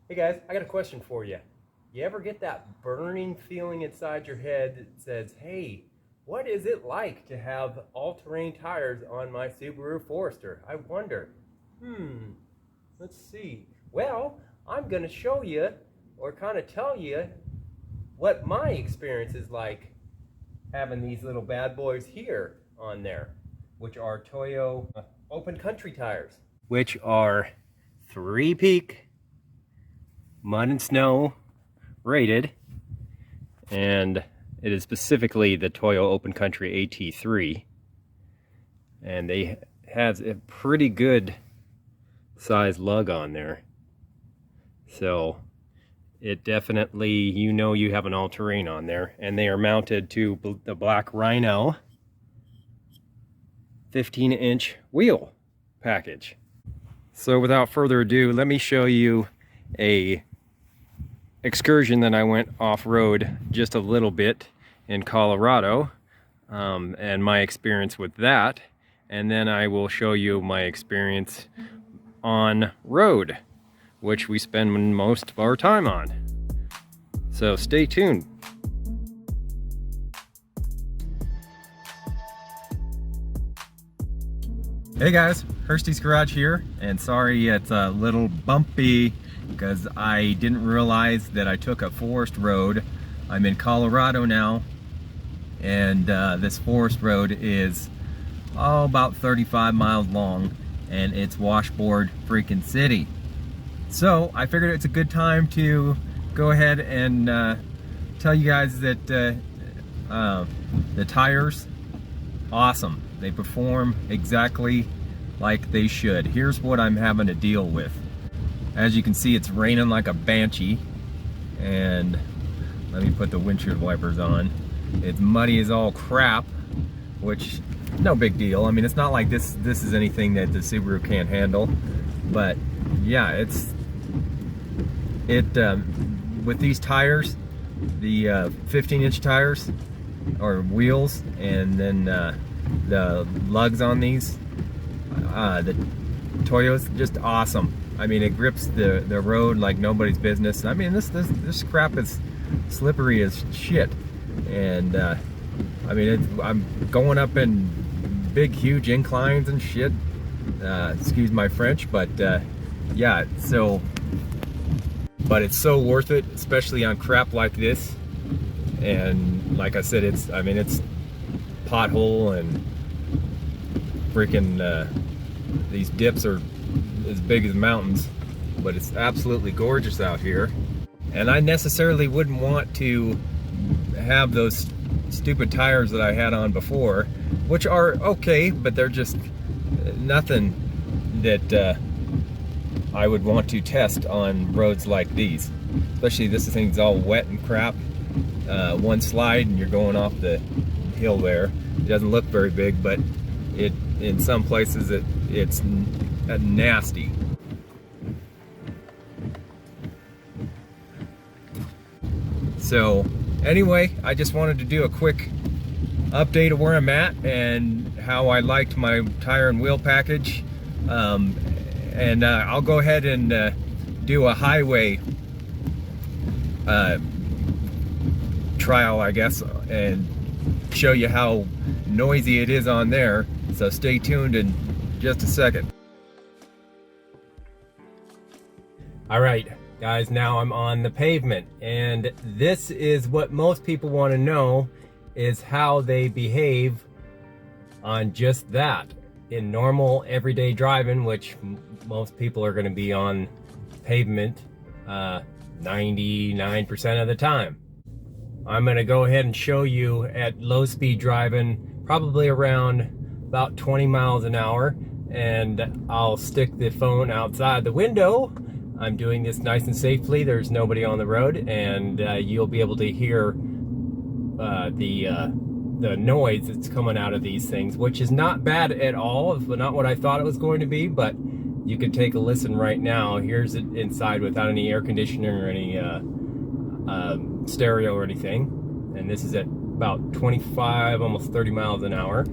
Hey guys, I got a question for you. You ever get that burning feeling inside your head that says, hey, what is it like to have all-terrain tires on my Subaru Forester? I wonder. Let's see. Well, I'm going to show you or kind of tell you what my experience is like having these little bad boys here on there, which are Toyo open country tires, which are 3-peak mud and snow rated, and it is specifically the Toyo Open Country AT3, and they has a pretty good size lug on there, so it definitely, you know, you have an all-terrain on there. And they are mounted to the Black Rhino 15-inch wheel package. So without further ado, let me show you a excursion that I went off-road just a little bit in Colorado, and my experience with that, and then I will show you my experience on road, which we spend most of our time on. So stay tuned. Hey guys, Hirsty's Garage here, and sorry it's a little bumpy because I didn't realize that I took a forest road. I'm in Colorado now, and this forest road is about 35 miles long, and it's washboard freaking city. So I figured it's a good time to go ahead and tell you guys that the tires, awesome. They perform exactly like they should. Here's what I'm having to deal with. As you can see, it's raining like a banshee, and let me put the windshield wipers on. It's muddy as all crap, which no big deal. I mean, it's not like this is anything that the Subaru can't handle, but yeah, with these tires, the 15-inch tires or wheels, and then the lugs on these, the Toyo's just awesome. I mean, it grips the road like nobody's business. I mean, this crap is slippery as shit, and I mean, I'm going up in big, huge inclines and shit. Excuse my French, but yeah. So, but it's so worth it, especially on crap like this. And like I said, it's pothole and freaking these dips are as big as mountains, but it's absolutely gorgeous out here. And I necessarily wouldn't want to have those stupid tires that I had on before, which are okay, but they're just nothing that I would want to test on roads like these. Especially this thing's all wet and crap. One slide and you're going off the hill there. It doesn't look very big, but in some places it's nasty. So anyway, I just wanted to do a quick update of where I'm at and how I liked my tire and wheel package. And I'll go ahead and do a highway trial, I guess, and show you how noisy it is on there. So stay tuned in just a second. All right, guys, now I'm on the pavement, and this is what most people want to know, is how they behave on just that in normal everyday driving, which most people are going to be on pavement 99% of the time. I'm going to go ahead and show you at low speed driving, probably around about 20 miles an hour, and I'll stick the phone outside the window. I'm doing this nice and safely. There's nobody on the road, and you'll be able to hear the noise that's coming out of these things, which is not bad at all. It's not what I thought it was going to be, but you can take a listen right now. Here's it inside without any air conditioning or any stereo or anything. And this is at about 25, almost 30 miles an hour.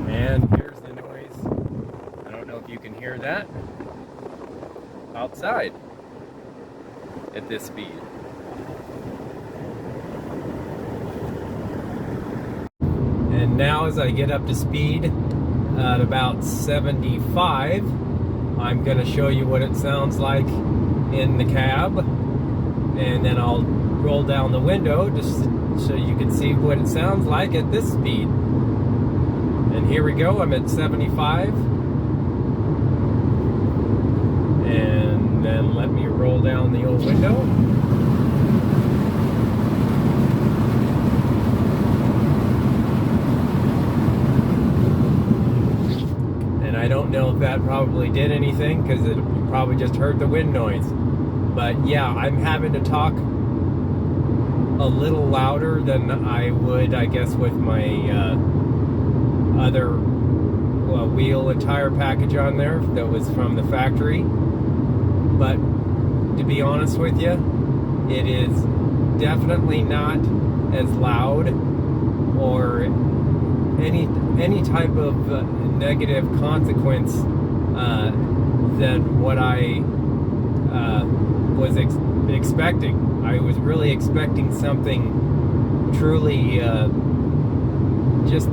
And here's the noise. I don't know if you can hear that outside at this speed. And now as I get up to speed at about 75, I'm going to show you what it sounds like in the cab, and then I'll roll down the window just so you can see what it sounds like at this speed. And here we go, I'm at 75. And then let me roll down the old window. And I don't know if that probably did anything, because it probably just heard the wind noise. But yeah, I'm having to talk a little louder than I would, I guess, with my other wheel and tire package on there that was from the factory. But to be honest with you, it is definitely not as loud or any type of negative consequence than what I was expecting. I was really expecting something truly just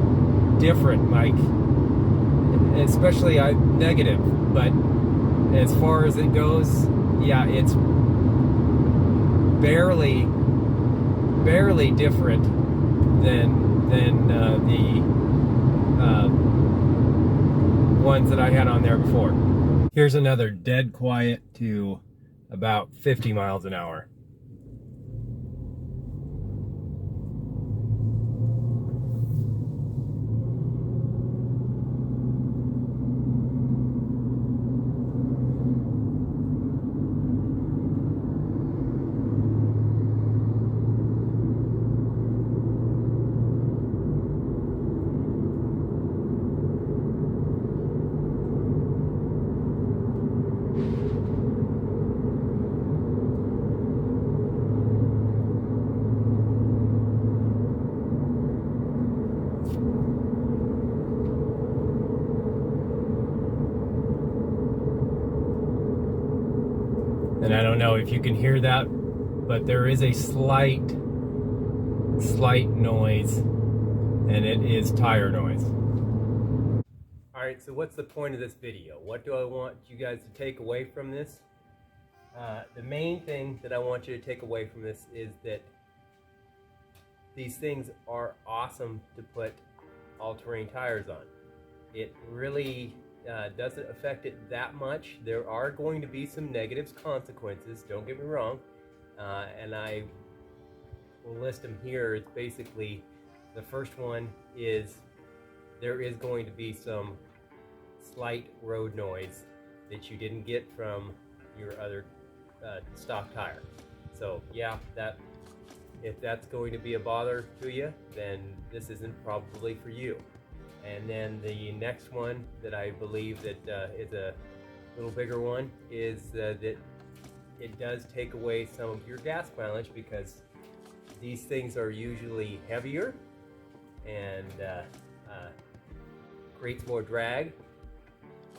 different, like especially negative. But as far as it goes, yeah, it's barely different than the ones that I had on there before. Here's another dead quiet to about 50 miles an hour. And I don't know if you can hear that, but there is a slight noise, and it is tire noise. Alright, so what's the point of this video? What do I want you guys to take away from this? The main thing that I want you to take away from this is that these things are awesome to put all-terrain tires on. It really doesn't affect it that much. There are going to be some negative consequences, don't get me wrong, and I will list them here. It's basically, the first one is there is going to be some slight road noise that you didn't get from your other stock tire. So yeah, if that's going to be a bother to you, then this isn't probably for you. And then the next one that I believe that is a little bigger one is that it does take away some of your gas mileage, because these things are usually heavier and creates more drag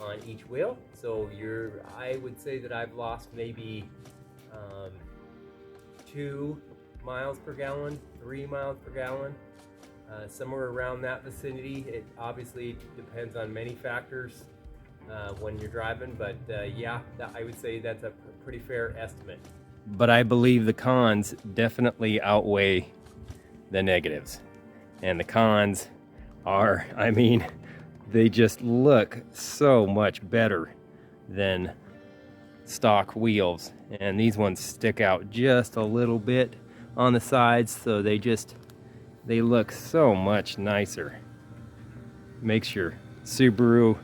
on each wheel. So I would say that I've lost maybe 2 miles per gallon, 3 miles per gallon. Somewhere around that vicinity. It obviously depends on many factors when you're driving, but yeah, I would say that's a pretty fair estimate. But I believe the cons definitely outweigh the negatives. And the cons are, I mean, they just look so much better than stock wheels. And these ones stick out just a little bit on the sides, so they look so much nicer. Makes your Subaru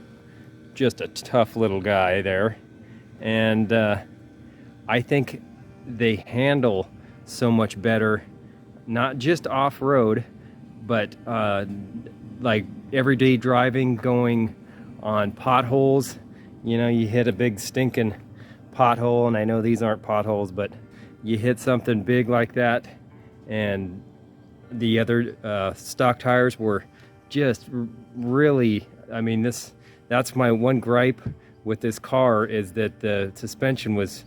just a tough little guy there. And I think they handle so much better, not just off-road, but like everyday driving, going on potholes. You know, you hit a big stinking pothole, and I know these aren't potholes, but you hit something big like that, and the other stock tires were just really, I mean, this that's my one gripe with this car, is that the suspension was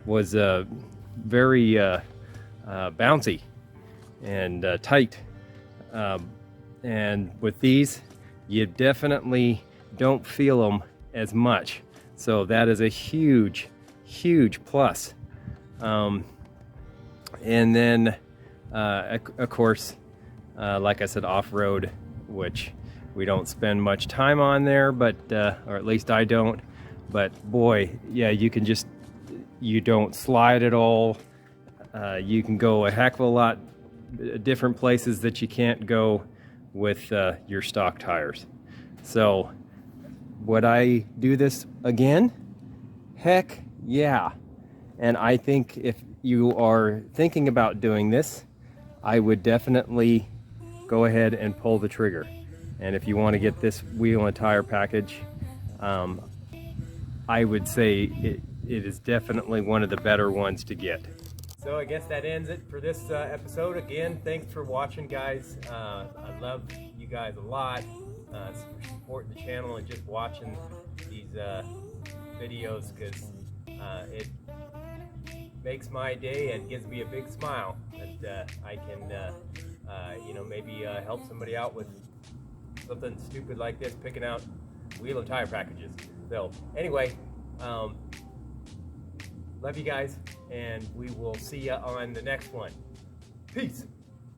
very bouncy and tight. And with these, you definitely don't feel them as much. So that is a huge plus. And then, of course, like I said, off-road, which we don't spend much time on there, but or at least I don't. But boy, yeah, you don't slide at all. You can go a heck of a lot different places that you can't go with your stock tires. So would I do this again? Heck yeah. And I think if you are thinking about doing this, I would definitely go ahead and pull the trigger. And if you want to get this wheel and tire package, I would say it is definitely one of the better ones to get. So I guess that ends it for this episode. Again, thanks for watching, guys. I love you guys a lot for supporting the channel and just watching these videos, because it makes my day and gives me a big smile that I can maybe help somebody out with something stupid like this, picking out wheel and tire packages. So anyway, love you guys, and we will see you on the next one. Peace.